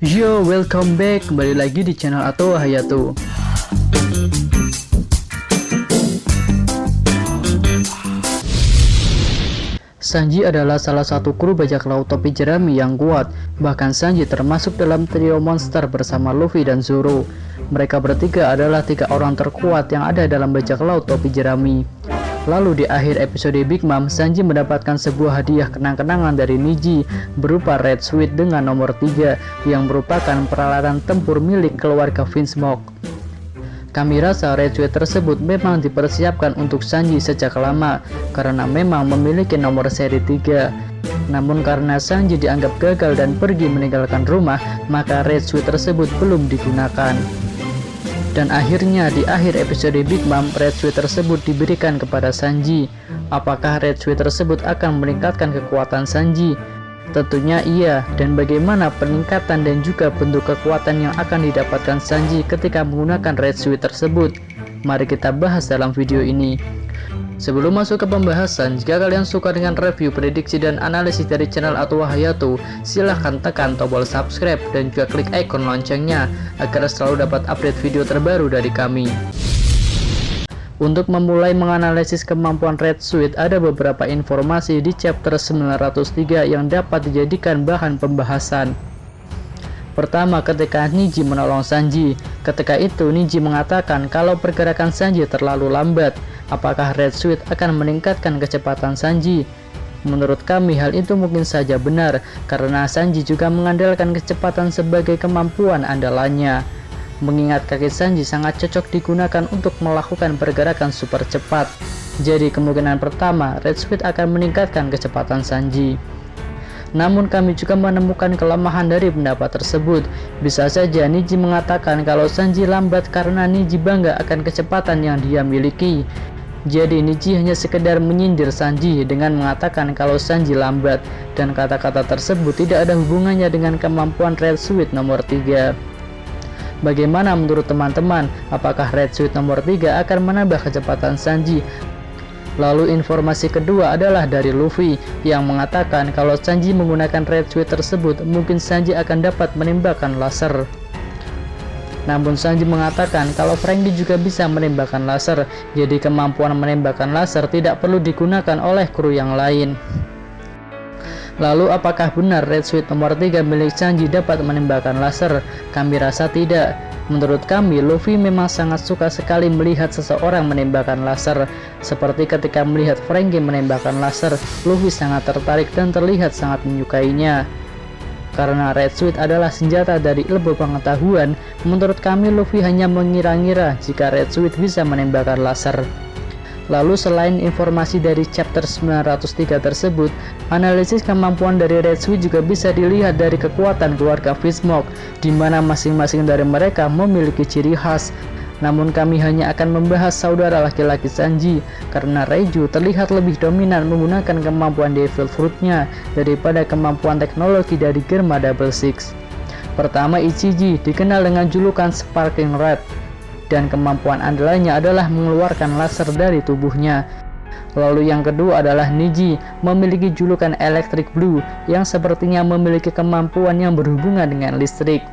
Yo, welcome back, kembali lagi di channel Atowa Hayato. Sanji adalah salah satu kru bajak laut topi jerami yang kuat. Bahkan Sanji termasuk dalam trio monster bersama Luffy dan Zoro. Mereka bertiga adalah 3 orang terkuat yang ada dalam bajak laut topi jerami. Lalu di akhir episode Big Mom, Sanji mendapatkan sebuah hadiah kenang-kenangan dari Niji berupa Red Sweet dengan nomor 3 yang merupakan peralatan tempur milik keluarga Vinsmoke. Kami rasa Red Sweet tersebut memang dipersiapkan untuk Sanji sejak lama karena memang memiliki nomor seri 3. Namun karena Sanji dianggap gagal dan pergi meninggalkan rumah, maka Red Sweet tersebut belum digunakan. Dan akhirnya di akhir episode Big Mom, Red Sweet tersebut diberikan kepada Sanji. Apakah Red Sweet tersebut akan meningkatkan kekuatan Sanji? Tentunya iya. Dan bagaimana peningkatan dan juga bentuk kekuatan yang akan didapatkan Sanji ketika menggunakan Red Sweet tersebut? Mari kita bahas dalam video ini. Sebelum masuk ke pembahasan, jika kalian suka dengan review, prediksi, dan analisis dari channel Atowa Hayato, silahkan tekan tombol subscribe dan juga klik ikon loncengnya agar selalu dapat update video terbaru dari kami. Untuk memulai menganalisis kemampuan Red Sweet, ada beberapa informasi di chapter 903 yang dapat dijadikan bahan pembahasan. Pertama, ketika Niji menolong Sanji. Ketika itu Niji mengatakan kalau pergerakan Sanji terlalu lambat. Apakah Red Sweet akan meningkatkan kecepatan Sanji? Menurut kami hal itu mungkin saja benar, karena Sanji juga mengandalkan kecepatan sebagai kemampuan andalannya. Mengingat kaki Sanji sangat cocok digunakan untuk melakukan pergerakan super cepat. Jadi kemungkinan pertama, Red Sweet akan meningkatkan kecepatan Sanji. Namun kami juga menemukan kelemahan dari pendapat tersebut. Bisa saja Niji mengatakan kalau Sanji lambat karena Niji bangga akan kecepatan yang dia miliki. Jadi Niji hanya sekedar menyindir Sanji dengan mengatakan kalau Sanji lambat, dan kata-kata tersebut tidak ada hubungannya dengan kemampuan Red Sweet nomor 3. Bagaimana menurut teman-teman? Apakah Red Sweet nomor 3 akan menambah kecepatan Sanji? Lalu informasi kedua adalah dari Luffy yang mengatakan kalau Sanji menggunakan Red Sweet tersebut, mungkin Sanji akan dapat menembakkan laser. Namun Sanji mengatakan kalau Franky juga bisa menembakkan laser, jadi kemampuan menembakkan laser tidak perlu digunakan oleh kru yang lain. Lalu apakah benar Red Sweet nomor 3 milik Sanji dapat menembakkan laser? Kami rasa tidak. Menurut kami, Luffy memang sangat suka sekali melihat seseorang menembakkan laser. Seperti ketika melihat Franky menembakkan laser, Luffy sangat tertarik dan terlihat sangat menyukainya. Karena Red Sweet adalah senjata dari ilmu pengetahuan, menurut kami Luffy hanya mengira-ngira jika Red Sweet bisa menembakkan laser. Lalu selain informasi dari chapter 903 tersebut, analisis kemampuan dari Red Sweet juga bisa dilihat dari kekuatan keluarga Vinsmoke, di mana masing-masing dari mereka memiliki ciri khas. Namun kami hanya akan membahas saudara laki-laki Sanji, karena Reiju terlihat lebih dominan menggunakan kemampuan Devil Fruit-nya daripada kemampuan teknologi dari Germa Double Six. Pertama, Ichiji dikenal dengan julukan Sparking Red, dan kemampuan andalannya adalah mengeluarkan laser dari tubuhnya. Lalu yang kedua adalah Niji, memiliki julukan Electric Blue yang sepertinya memiliki kemampuan yang berhubungan dengan listrik.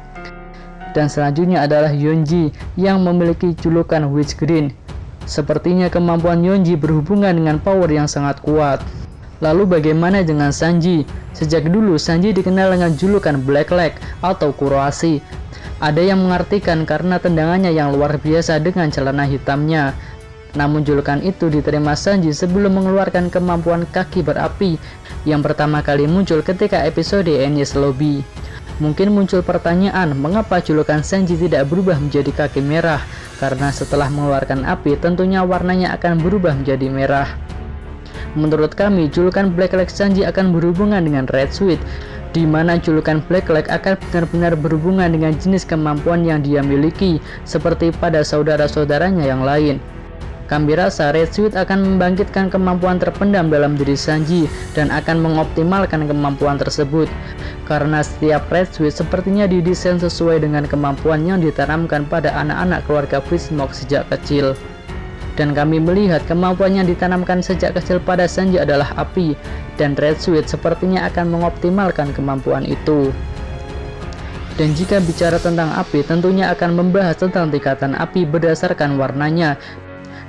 Dan selanjutnya adalah Yonji yang memiliki julukan Witch Green. Sepertinya kemampuan Yonji berhubungan dengan power yang sangat kuat. Lalu bagaimana dengan Sanji? Sejak dulu Sanji dikenal dengan julukan Black Leg atau Kuroashi. Ada yang mengartikan karena tendangannya yang luar biasa dengan celana hitamnya. Namun julukan itu diterima Sanji sebelum mengeluarkan kemampuan kaki berapi yang pertama kali muncul ketika episode Enies Lobby. Mungkin muncul pertanyaan, mengapa julukan Sanji tidak berubah menjadi kaki merah? Karena setelah mengeluarkan api, tentunya warnanya akan berubah menjadi merah. Menurut kami, julukan Black Leg Sanji akan berhubungan dengan Red Sweet, di mana julukan Black Leg akan benar-benar berhubungan dengan jenis kemampuan yang dia miliki, seperti pada saudara-saudaranya yang lain. Kami rasa Red Sweet akan membangkitkan kemampuan terpendam dalam diri Sanji dan akan mengoptimalkan kemampuan tersebut. Karena setiap Red Sweet sepertinya didesain sesuai dengan kemampuan yang ditanamkan pada anak-anak keluarga Vinsmoke sejak kecil. Dan kami melihat kemampuan yang ditanamkan sejak kecil pada Sanji adalah api, dan Red Sweet sepertinya akan mengoptimalkan kemampuan itu. Dan jika bicara tentang api, tentunya akan membahas tentang tingkatan api berdasarkan warnanya.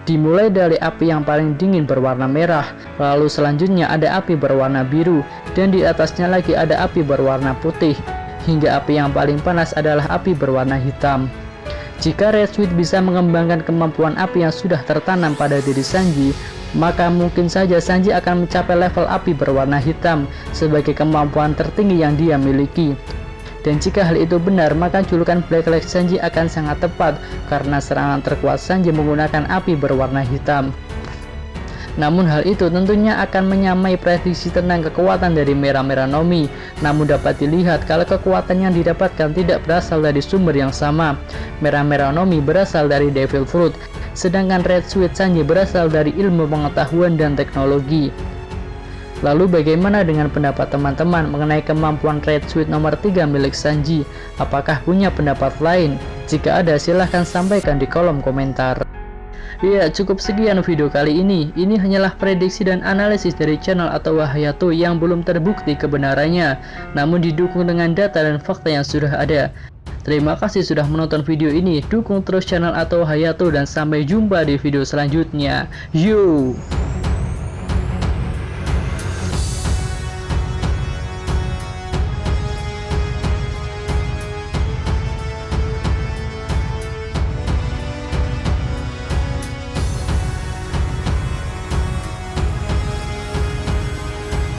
Dimulai dari api yang paling dingin berwarna merah, lalu selanjutnya ada api berwarna biru, dan di atasnya lagi ada api berwarna putih, hingga api yang paling panas adalah api berwarna hitam. Jika Red Switch bisa mengembangkan kemampuan api yang sudah tertanam pada diri Sanji, maka mungkin saja Sanji akan mencapai level api berwarna hitam sebagai kemampuan tertinggi yang dia miliki. Dan jika hal itu benar, maka julukan Black Light Sanji akan sangat tepat karena serangan terkuat Sanji menggunakan api berwarna hitam. Namun hal itu tentunya akan menyamai prediksi tentang kekuatan dari Merah-Merah Nomi. Namun dapat dilihat kalau kekuatan yang didapatkan tidak berasal dari sumber yang sama. Merah-Merah Nomi berasal dari Devil Fruit, sedangkan Red Switch Sanji berasal dari ilmu pengetahuan dan teknologi. Lalu bagaimana dengan pendapat teman-teman mengenai kemampuan Red Switch nomor 3 milik Sanji? Apakah punya pendapat lain? Jika ada, silahkan sampaikan di kolom komentar. Ya, cukup sekian video kali ini. Ini hanyalah prediksi dan analisis dari channel atau Hayato yang belum terbukti kebenarannya, namun didukung dengan data dan fakta yang sudah ada. Terima kasih sudah menonton video ini. Dukung terus channel atau Hayato dan sampai jumpa di video selanjutnya. Yo!